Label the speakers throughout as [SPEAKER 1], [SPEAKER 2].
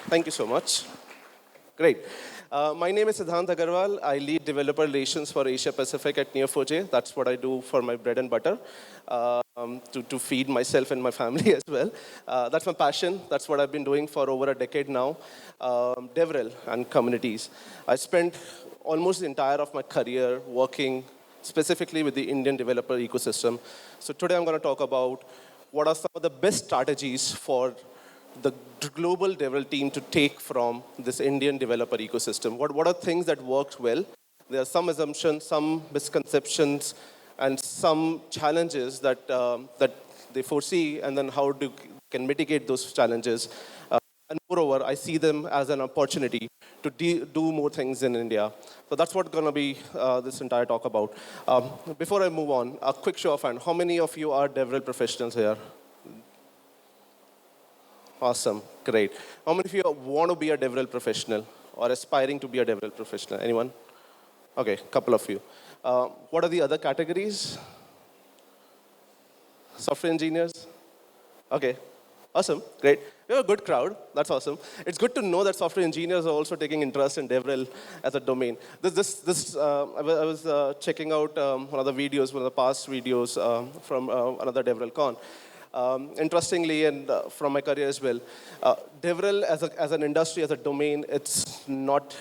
[SPEAKER 1] Thank you so much. Great. My name is Siddhant Agarwal. I lead developer relations for Asia Pacific at Neo4j. That's what I do for my bread and butter, to feed myself and my family as well. That's my passion. That's what I've been doing for over a decade now. DevRel and communities. I spent almost the entire of my career working specifically with the Indian developer ecosystem. So today I'm going to talk about what are some of the best strategies for the global DevRel team to take from this Indian developer ecosystem. What are things that worked well? There are some assumptions, some misconceptions, and some challenges that, that they foresee, and then how can mitigate those challenges. And moreover, I see them as an opportunity to do more things in India. So that's what's going to be this entire talk about. Before I move on, a quick show of hands. How many of you are DevRel professionals here? Awesome, great. How many of you want to be a DevRel professional or aspiring to be a DevRel professional? Anyone? Okay, couple of you. What are the other categories? Software engineers? Okay, awesome, great. We have a good crowd, that's awesome. It's good to know that software engineers are also taking interest in DevRel as a domain. I was checking out one of the videos, one of the past videos from another DevRelCon. Interestingly, and from my career as well, DevRel as an industry, as a domain, it's not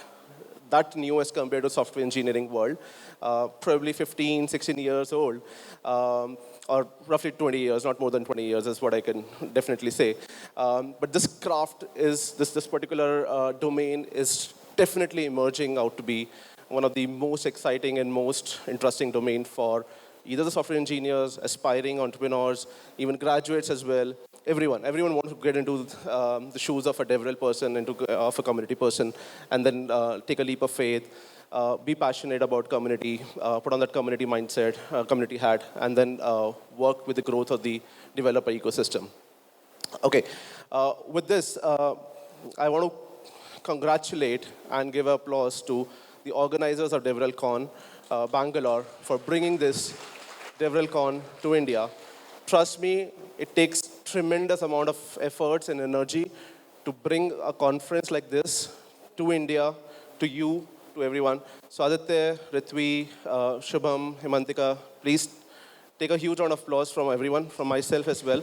[SPEAKER 1] that new as compared to software engineering world. Probably 15, 16 years old, or roughly 20 years, not more than 20 years is what I can definitely say. But this craft is, this particular domain is definitely emerging out to be one of the most exciting and most interesting domain for either the software engineers, aspiring entrepreneurs, even graduates as well. Everyone wants to get into the shoes of a DevRel person, of a community person, and then take a leap of faith, be passionate about community, put on that community mindset, community hat, and then work with the growth of the developer ecosystem. Okay, with this, I want to congratulate and give applause to the organizers of DevRelCon, Bangalore, for bringing this DevRelCon to India. Trust me, it takes tremendous amount of efforts and energy to bring a conference like this to India, to you, to everyone. So Aditya, Ritvi, Shubham, Himantika, please take a huge round of applause from everyone, from myself as well,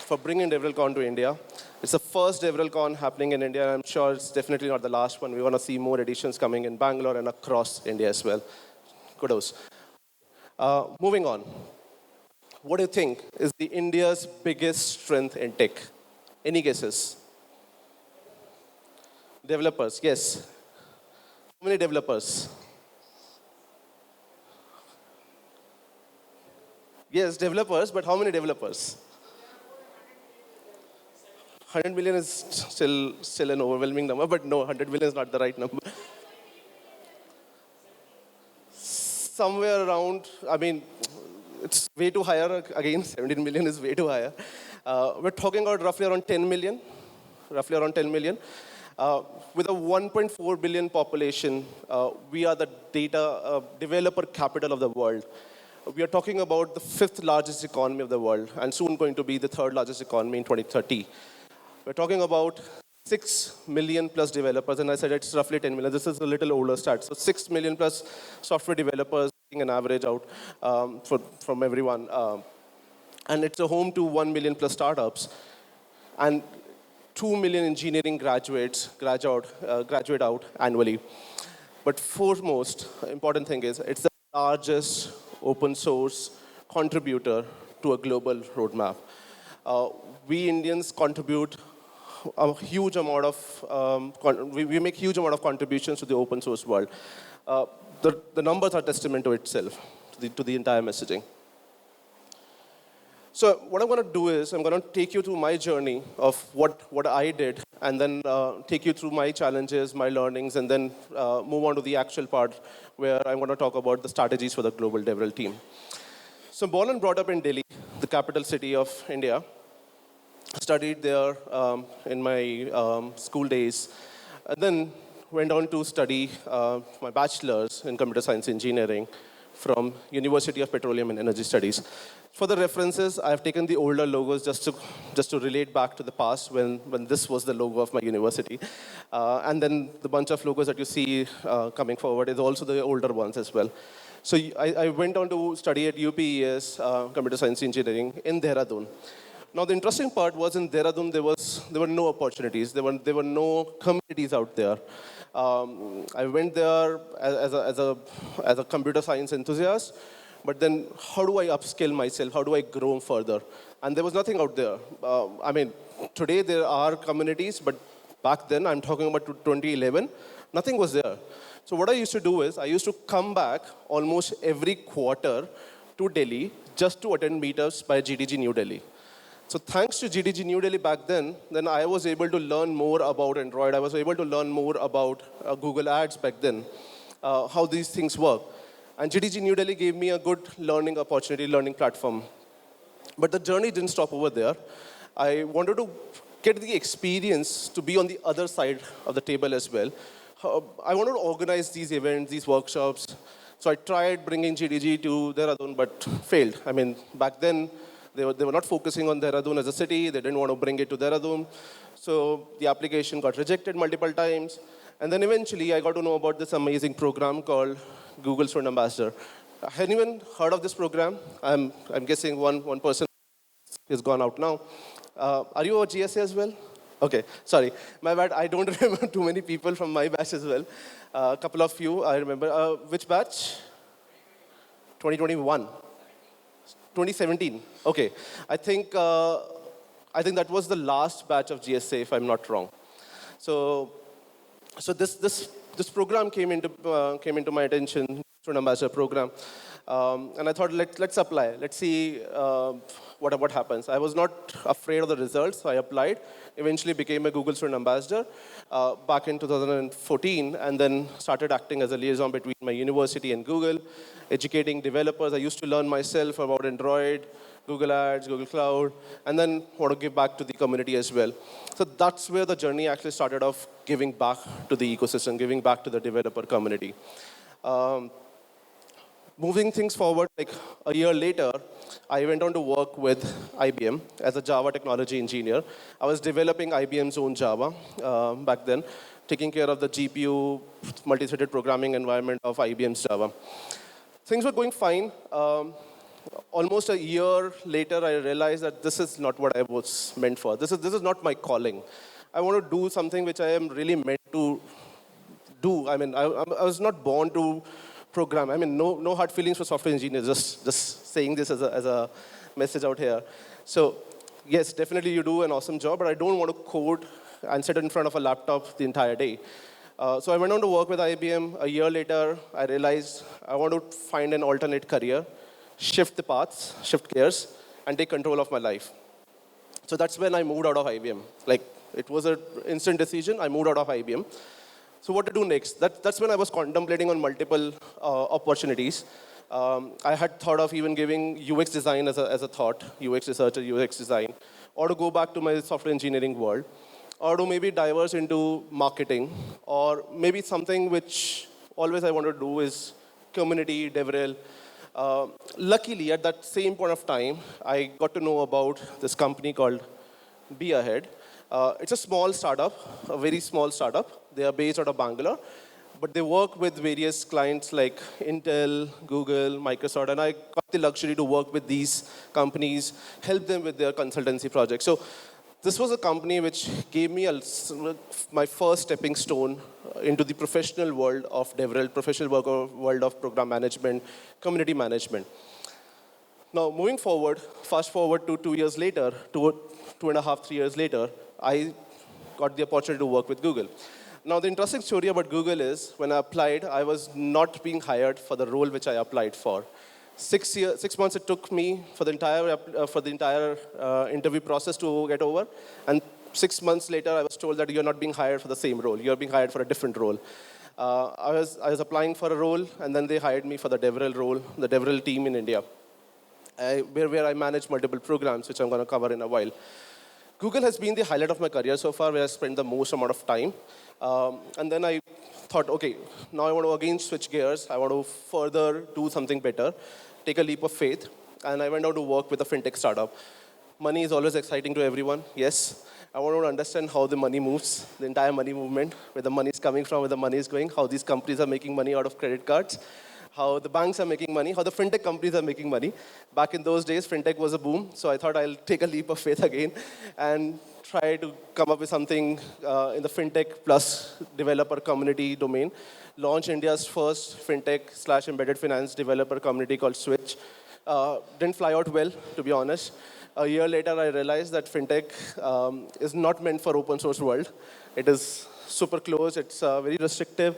[SPEAKER 1] for bringing DevRelCon to India. It's the first DevRelCon happening in India, and I'm sure it's definitely not the last one. We want to see more editions coming in Bangalore and across India as well. Kudos. Moving on. What do you think is the India's biggest strength in tech? Any guesses? Developers, yes. How many developers? Yes, developers, but how many developers? 100 million is still an overwhelming number, but no, 100 million is not the right number. Somewhere around, I mean, it's way too higher. Again, 17 million is way too higher. We're talking about roughly around 10 million. With a 1.4 billion population, we are the data developer capital of the world. We are talking about the 5th largest economy of the world, and soon going to be the 3rd largest economy in 2030. We're talking about 6 million plus developers, and I said it's roughly 10 million. This is a little older stat. So 6 million plus software developers, taking an average out from everyone. And it's a home to 1 million plus startups. And 2 million engineering graduate out annually. But foremost important thing is, it's the largest open source contributor to a global roadmap. We Indians contribute a huge amount of, we make huge amount of contributions to the open source world. The numbers are testament to itself, to the entire messaging. So what I'm going to do is, I'm going to take you through my journey of what I did, and then take you through my challenges, my learnings, and then move on to the actual part where I'm going to talk about the strategies for the global DevRel team. So born and brought up in Delhi, the capital city of India. Studied there in my school days, and then went on to study my bachelor's in computer science engineering from University of Petroleum and Energy Studies. For the references, I've taken the older logos just to relate back to the past when this was the logo of my university. And then the bunch of logos that you see coming forward is also the older ones as well. So I went on to study at UPES, Computer Science Engineering, in Dehradun. Now, the interesting part was in Dehradun, there were no opportunities. There were no communities out there. I went there as a computer science enthusiast, but then how do I upskill myself? How do I grow further? And there was nothing out there. I mean, today there are communities, but back then, I'm talking about 2011, nothing was there. So what I used to do is, I used to come back almost every quarter to Delhi just to attend meetups by GDG New Delhi. So thanks to GDG New Delhi back then I was able to learn more about Android. I was able to learn more about Google Ads back then, how these things work. And GDG New Delhi gave me a good learning opportunity, learning platform. But the journey didn't stop over there. I wanted to get the experience to be on the other side of the table as well. I wanted to organize these events, these workshops. So I tried bringing GDG to Dehradun, but failed. I mean, back then, they were not focusing on Dehradun as a city. They didn't want to bring it to Dehradun. So the application got rejected multiple times. And then eventually, I got to know about this amazing program called Google Student Ambassador. Has anyone heard of this program? I'm guessing one person is gone out now. Are you a GSA as well? Okay, sorry. My bad, I don't remember too many people from my batch as well. A couple of you, I remember. Which batch? 2021. 2017. Okay. I think that was the last batch of GSA, if I'm not wrong. So this program came into my attention, Student Ambassador program, and I thought let's apply. Let's see what happens. I was not afraid of the results, so I applied. Eventually became a Google Student Ambassador back in 2014, and then started acting as a liaison between my university and Google, educating developers. I used to learn myself about Android, Google Ads, Google Cloud, and then want to give back to the community as well. So that's where the journey actually started off, giving back to the ecosystem, giving back to the developer community. Moving things forward, like a year later, I went on to work with IBM as a Java technology engineer. I was developing IBM's own Java back then, taking care of the GPU multi-threaded programming environment of IBM's Java. Things were going fine. Almost a year later, I realized that this is not what I was meant for. This is not my calling. I want to do something which I am really meant to do. I mean, I was not born to program. I mean, no hard feelings for software engineers, just saying this as a message out here. So yes, definitely you do an awesome job, but I don't want to code and sit in front of a laptop the entire day. So I went on to work with IBM. A year later, I realized I want to find an alternate career, shift the paths, shift gears, and take control of my life. So that's when I moved out of IBM. Like, it was an instant decision. I moved out of IBM. So what to do next? That's when I was contemplating on multiple opportunities. I had thought of even giving UX design as a thought, UX research or UX design, or to go back to my software engineering world, or to maybe diverse into marketing, or maybe something which always I want to do is community, DevRel. Luckily, at that same point of time, I got to know about this company called Be Ahead. It's a small startup, a very small startup. They are based out of Bangalore, but they work with various clients like Intel, Google, Microsoft, and I got the luxury to work with these companies, help them with their consultancy projects. So this was a company which gave me my first stepping stone into the professional world of DevRel, professional world of program management, community management. Now, moving forward, fast forward to 2 years later, 2.5, 3 years later, I got the opportunity to work with Google. Now, the interesting story about Google is, when I applied, I was not being hired for the role which I applied for. 6 months it took me for the entire interview process to get over, and 6 months later, I was told that you're not being hired for the same role. You're being hired for a different role. I was applying for a role, and then they hired me for the DevRel role, the DevRel team in India, where I manage multiple programs, which I'm going to cover in a while. Google has been the highlight of my career so far, where I spent the most amount of time. And then I thought, okay, now I want to again switch gears. I want to further do something better, take a leap of faith. and I went out to work with a fintech startup. Money is always exciting to everyone, yes. I want to understand how the money moves, the entire money movement, where the money is coming from, where the money is going, how these companies are making money out of credit cards, how the banks are making money, how the fintech companies are making money. Back in those days, fintech was a boom, so I thought I'll take a leap of faith again and try to come up with something in the fintech plus developer community domain. Launch India's first fintech slash embedded finance developer community called Switch. Didn't fly out well, to be honest. A year later, I realized that fintech is not meant for open source world. It is super closed. It's very restrictive.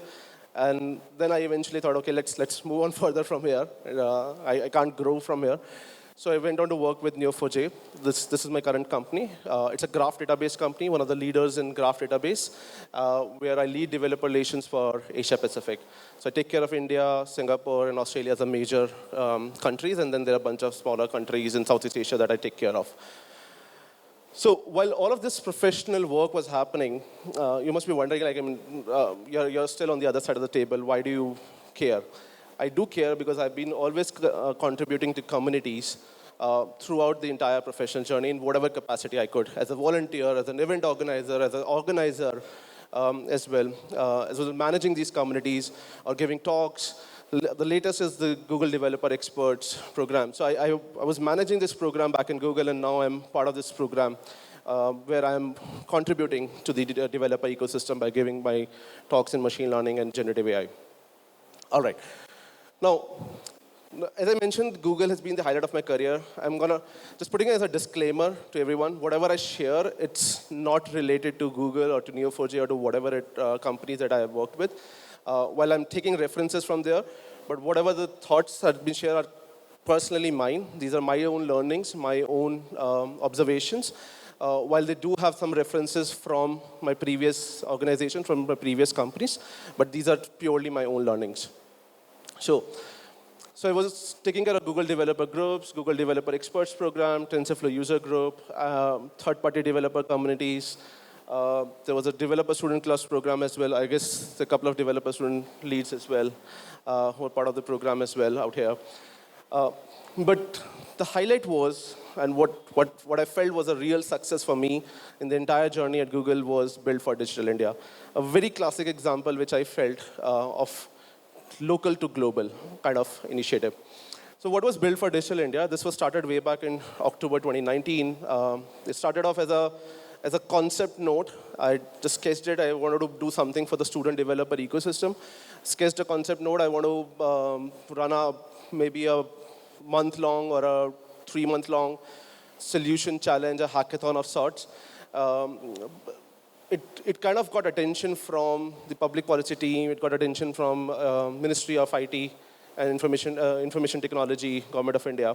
[SPEAKER 1] And then I eventually thought, okay, let's move on further from here. I can't grow from here. So I went on to work with Neo4j. This is my current company. It's a graph database company, one of the leaders in graph database, where I lead developer relations for Asia Pacific. So I take care of India, Singapore, and Australia as the major countries, and then there are a bunch of smaller countries in Southeast Asia that I take care of. So while all of this professional work was happening, you must be wondering, like, I mean, you're still on the other side of the table. Why do you care? I do care because I've been always contributing to communities throughout the entire professional journey in whatever capacity I could, as a volunteer, as an event organizer, as an organizer as well as managing these communities or giving talks. The latest is the Google Developer Experts program. So I was managing this program back in Google, and now I'm part of this program where I'm contributing to the developer ecosystem by giving my talks in machine learning and generative AI. All right. Now, as I mentioned, Google has been the highlight of my career. I'm going to just putting it as a disclaimer to everyone. Whatever I share, it's not related to Google or to Neo4j or to whatever companies that I have worked with. While I'm taking references from there, but whatever the thoughts that have been shared are personally mine. These are my own learnings, my own observations. While they do have some references from my previous organization, from my previous companies, but these are purely my own learnings. So I was taking care of Google Developer Groups, Google Developer Experts Program, TensorFlow User Group, third-party developer communities. There was a developer student class program as well. I guess a couple of developer student leads as well who were part of the program as well out here. But the highlight was, and what I felt was a real success for me in the entire journey at Google was Build for Digital India. A very classic example which I felt of local to global kind of initiative. So what was Build for Digital India? This was started way back in October 2019. It started off as a concept note. I just sketched it. I wanted to do something for the student developer ecosystem. Sketched a concept note. I want to run maybe a month-long or a 3-month-long solution challenge, a hackathon of sorts. It kind of got attention from the public policy team. It got attention from Ministry of IT and Information Technology, Government of India.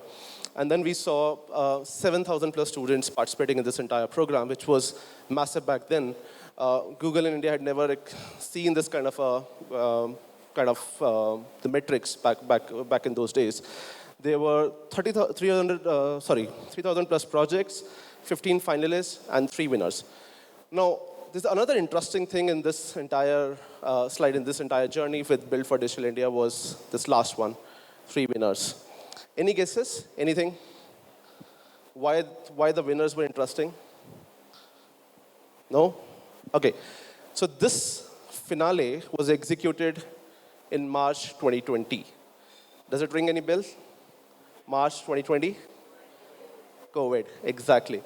[SPEAKER 1] And then we saw 7,000 plus students participating in this entire program, which was massive back then. Google in India had never seen this kind of the metrics back in those days. There were 3,000 plus projects, 15 finalists, and 3 winners. Now, there's another interesting thing in this entire slide, in this entire journey with Build for Digital India was this last one, 3 winners. Any guesses? Anything? Why the winners were interesting? No? Okay. So this finale was executed in March 2020. Does it ring any bells? March 2020? COVID, exactly.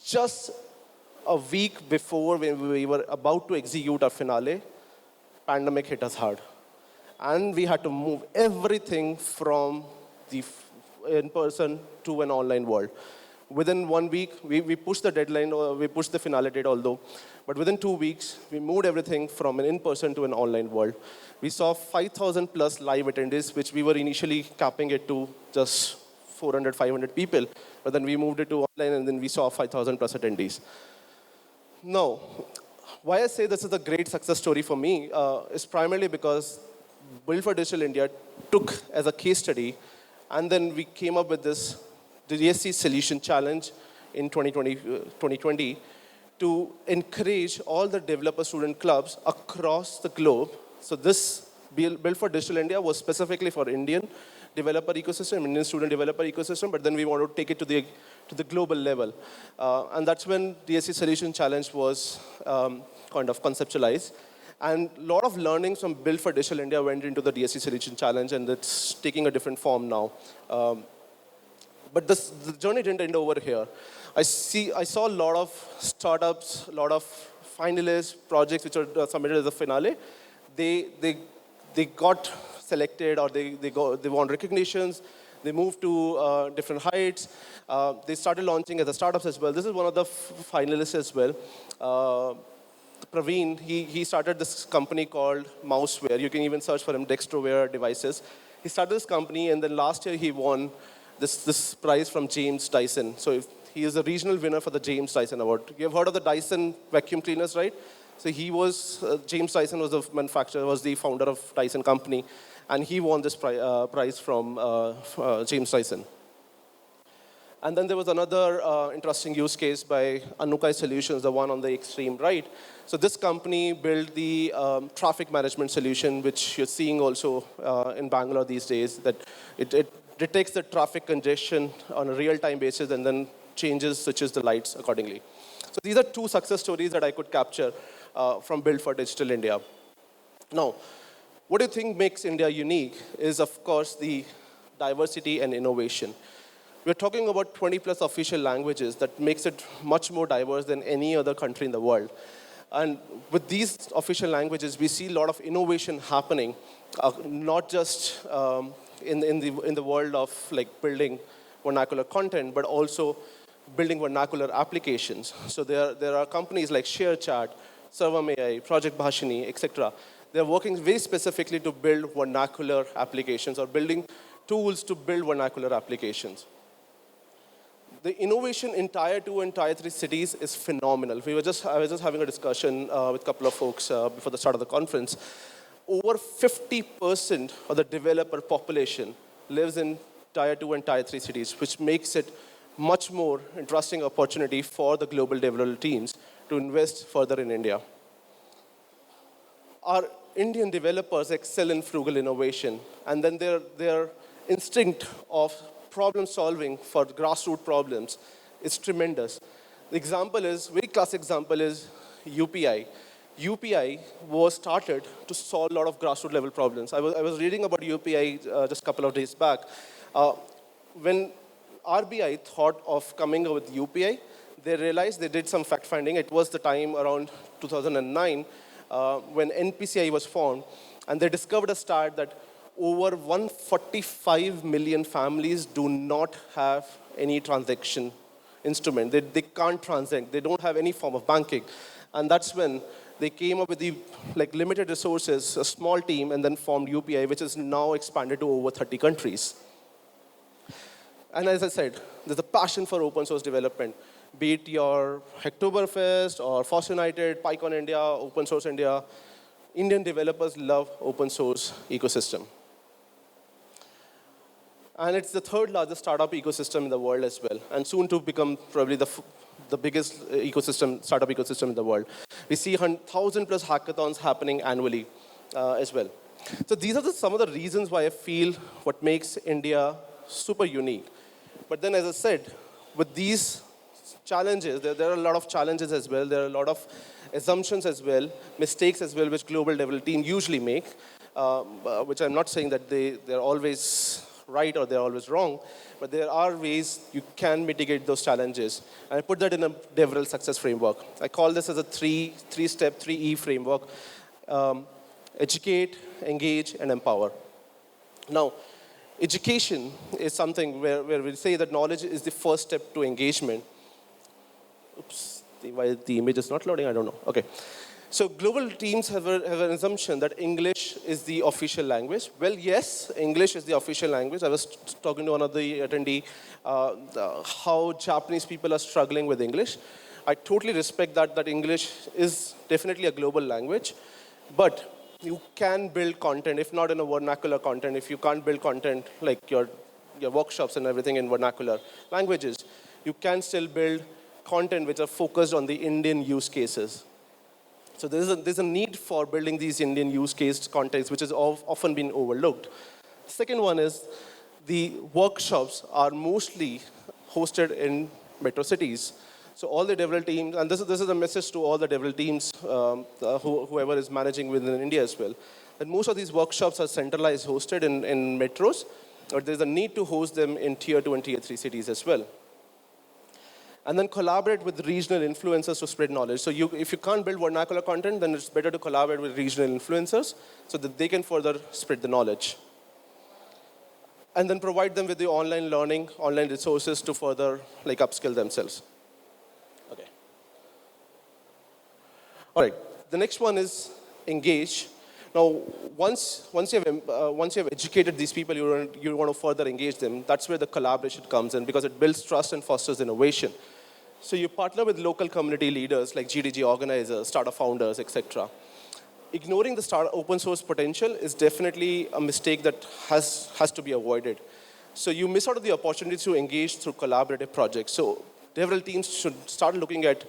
[SPEAKER 1] Just a week before when we were about to execute our finale, pandemic hit us hard. And we had to move everything from the in-person to an online world. Within 1 week, we pushed the deadline, or we pushed the finale date although, but within 2 weeks, we moved everything from an in-person to an online world. We saw 5,000 plus live attendees, which we were initially capping it to just 400, 500 people, but then we moved it to online and then we saw 5,000 plus attendees. Now, why I say this is a great success story for me is primarily because Build for Digital India took as a case study, and then we came up with this DSC Solution Challenge in 2020 to encourage all the developer student clubs across the globe. So this Build for Digital India was specifically for Indian developer ecosystem, Indian student developer ecosystem, but then we want to take it to the global level. And that's when DSC Solution Challenge was kind of conceptualized. And a lot of learnings from Build for Digital India went into the DSC Solution Challenge, and it's taking a different form now. But the journey didn't end over here. I saw a lot of startups, a lot of finalist projects which are submitted as a finale. They got selected, or they won recognitions. They moved to different heights. They started launching as a startups as well. This is one of the finalists as well. Praveen, he started this company called Mouseware. You can even search for him, Dextroware devices. He started this company, and then last year he won this prize from James Dyson. So he is a regional winner for the James Dyson Award. You have heard of the Dyson vacuum cleaners, right? So he was, James Dyson was the manufacturer, was the founder of Dyson company, and he won this prize from James Dyson. And then there was another interesting use case by Anukai Solutions, the one on the extreme right. So this company built the traffic management solution, which you're seeing also in Bangalore these days, that it detects the traffic congestion on a real-time basis and then switches the lights accordingly. So these are two success stories that I could capture from Build for Digital India. Now, what do you think makes India unique is, of course, the diversity and innovation. We're talking about 20 plus official languages that makes it much more diverse than any other country in the world. And with these official languages, we see a lot of innovation happening, not just in the world of like building vernacular content, but also building vernacular applications. So there are companies like ShareChat, Servam AI, Project Bhashini, etc. They're working very specifically to build vernacular applications or building tools to build vernacular applications. The innovation in Tier 2 and Tier 3 cities is phenomenal. I was just having a discussion with a couple of folks before the start of the conference. Over 50% of the developer population lives in Tier 2 and Tier 3 cities, which makes it much more interesting opportunity for the global DevRel teams to invest further in India. Our Indian developers excel in frugal innovation, and then their instinct of problem solving for grassroots problems is tremendous. The example is, very classic example is UPI. UPI was started to solve a lot of grassroots level problems. I was reading about UPI just a couple of days back. When RBI thought of coming up with UPI, they realized they did some fact finding. It was the time around 2009 when NPCI was formed, and they discovered a stat that over 145 million families do not have any transaction instrument. They can't transact. They don't have any form of banking. And that's when they came up with the limited resources, a small team, and then formed UPI, which is now expanded to over 30 countries. And as I said, there's a passion for open source development, be it your Hacktoberfest or FOSS United, PyCon India, Open Source India. Indian developers love open source ecosystem. And it's the third largest startup ecosystem in the world as well, and soon to become probably the biggest startup ecosystem in the world. We see 1,000 plus hackathons happening annually as well. So these are some of the reasons why I feel what makes India super unique. But then, as I said, with these challenges, there are a lot of challenges as well. There are a lot of assumptions as well, mistakes as well, which global development team usually make, which I'm not saying that they're always right or they're always wrong, but there are ways you can mitigate those challenges. And I put that in a DevRel success framework. I call this as a three-step, 3E framework. Educate, engage, and empower. Now, education is something where we say that knowledge is the first step to engagement. Oops, why the image is not loading, I don't know. Okay. So global teams have an assumption that English is the official language. Well, yes, English is the official language. I was talking to one of the attendees how Japanese people are struggling with English. I totally respect that English is definitely a global language, but you can build content, if not in a vernacular content, if you can't build content like your workshops and everything in vernacular languages, you can still build content which are focused on the Indian use cases. So there's a need for building these Indian use case contexts, which has often been overlooked. Second one is the workshops are mostly hosted in metro cities. So all the DevRel teams, and this is a message to all the DevRel teams, whoever is managing within India as well, that most of these workshops are centralized, hosted in metros, but there's a need to host them in tier 2 and tier 3 cities as well. And then collaborate with regional influencers to spread knowledge. So if you can't build vernacular content, then it's better to collaborate with regional influencers so that they can further spread the knowledge. And then provide them with the online learning, online resources to further upskill themselves. Okay. All right. The next one is engage. Now, once you have educated these people, you want to further engage them. That's where the collaboration comes in, because it builds trust and fosters innovation. So you partner with local community leaders like GDG organizers, startup founders, etc. Ignoring the open source potential is definitely a mistake that has to be avoided. So you miss out on the opportunity to engage through collaborative projects. So DevRel teams should start looking at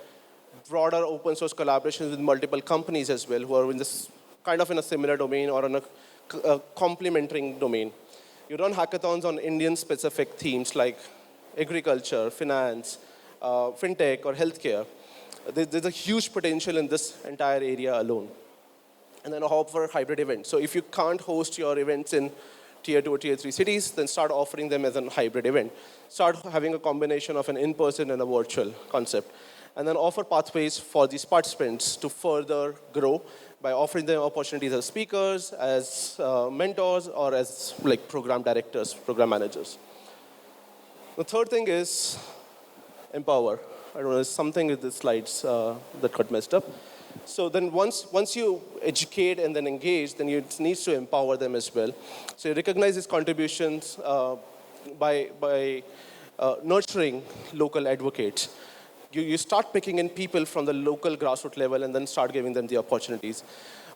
[SPEAKER 1] broader open source collaborations with multiple companies as well, who are in this kind of in a similar domain or in a complementary domain. You run hackathons on Indian-specific themes like agriculture, finance, fintech, or healthcare. There's a huge potential in this entire area alone. And then offer hybrid events. So if you can't host your events in tier 2 or tier 3 cities, then start offering them as a hybrid event. Start having a combination of an in-person and a virtual concept. And then offer pathways for these participants to further grow by offering them opportunities as speakers, as mentors, or as program directors, program managers. The third thing is empower. I don't know, there's something with the slides that got messed up. So then once you educate and then engage, then you need to empower them as well. So you recognize these contributions by nurturing local advocates. You start picking in people from the local grassroots level and then start giving them the opportunities.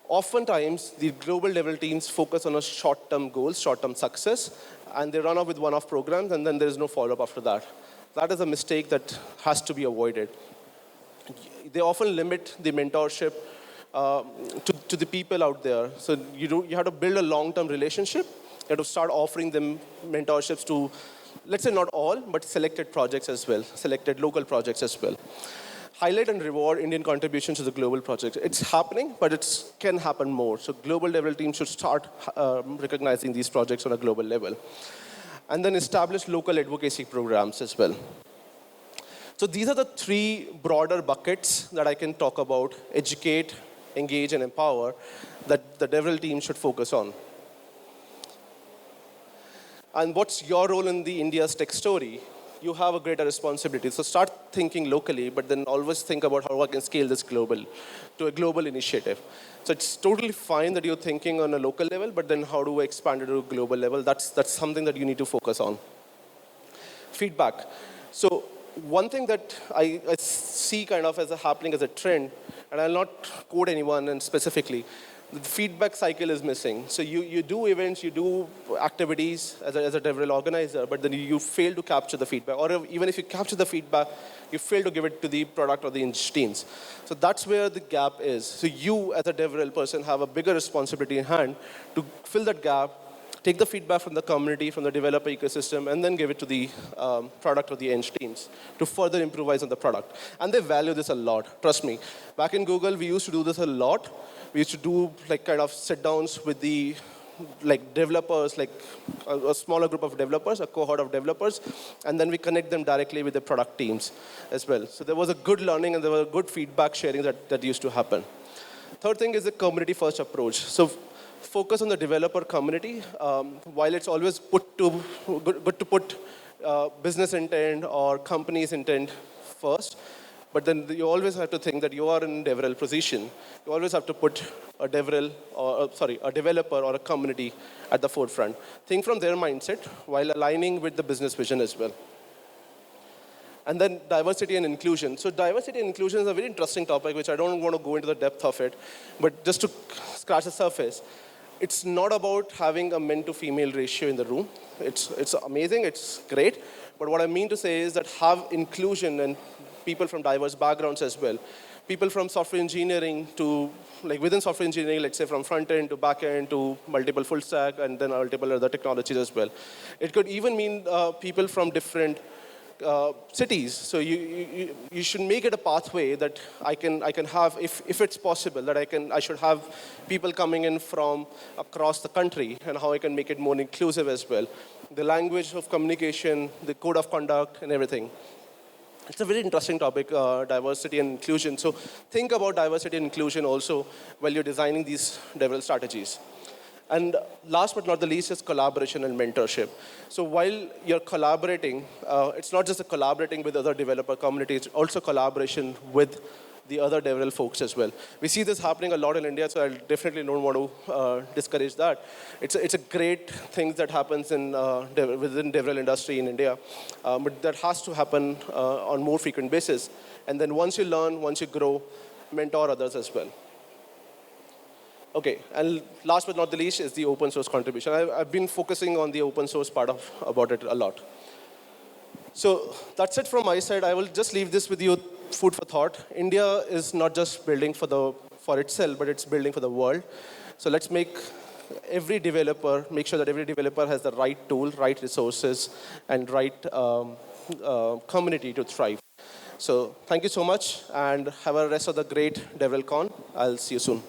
[SPEAKER 1] Oftentimes, the global DevRel teams focus on a short-term goals, short-term success, and they run off with one-off programs, and then there is no follow-up after that. That is a mistake that has to be avoided. They often limit the mentorship to the people out there. So you have to build a long-term relationship. You have to start offering them mentorships to, let's say not all, but selected projects as well, selected local projects as well. Highlight and reward Indian contributions to the global project. It's happening, but it can happen more. So global DevRel teams should start recognizing these projects on a global level. And then establish local advocacy programs as well. So these are the three broader buckets that I can talk about: educate, engage, and empower, that the DevRel team should focus on. And what's your role in the India's tech story? You have a greater responsibility. So start thinking locally, but then always think about how I can scale this to a global initiative. So it's totally fine that you're thinking on a local level, but then how do I expand it to a global level? That's something that you need to focus on. Feedback. So one thing that I see kind of as happening as a trend, and I'll not quote anyone and specifically, the feedback cycle is missing. So you do events, you do activities as a DevRel organizer, but then you fail to capture the feedback. Or even if you capture the feedback, you fail to give it to the product or the teams. So that's where the gap is. So you, as a DevRel person, have a bigger responsibility in hand to fill that gap, take the feedback from the community, from the developer ecosystem, and then give it to the product or the eng teams to further improvise on the product. And they value this a lot, trust me. Back in Google, we used to do this a lot. We used to do kind of sit-downs with the developers, a smaller group of developers, a cohort of developers, and then we connect them directly with the product teams as well. So there was a good learning and there was a good feedback sharing that used to happen. Third thing is the community-first approach. So focus on the developer community. While it's always good to put business intent or company's intent first, but then you always have to think that you are in DevRel position. You always have to put a DevRel, a developer or a community at the forefront. Think from their mindset while aligning with the business vision as well. And then diversity and inclusion. So diversity and inclusion is a very interesting topic, which I don't want to go into the depth of it, but just to scratch the surface, it's not about having a men to female ratio in the room. It's amazing, it's great, but what I mean to say is that have inclusion and people from diverse backgrounds as well. People from software engineering to, like within software engineering, let's say from front end to back end to multiple full stack and then multiple other technologies as well. It could even mean people from different cities. So you should make it a pathway that I can have, if it's possible, that I should have people coming in from across the country, and how I can make it more inclusive as well. The language of communication, the code of conduct, and everything. It's a very interesting topic, diversity and inclusion. So think about diversity and inclusion also while you're designing these DevRel strategies. And last but not the least is collaboration and mentorship. So while you're collaborating, it's not just collaborating with other developer communities, it's also collaboration with the other DevRel folks as well. We see this happening a lot in India, so I definitely don't want to discourage that. It's a great thing that happens in within DevRel industry in India, but that has to happen on more frequent basis. And then once you learn, once you grow, mentor others as well. Okay, and last but not the least is the open source contribution. I've been focusing on the open source part about it a lot. So that's it from my side. I will just leave this with you, food for thought. India is not just building for itself, but it's building for the world. So let's make sure that every developer has the right tool, right resources, and right community to thrive. So thank you so much, and have a rest of the great DevRelCon. I'll see you soon.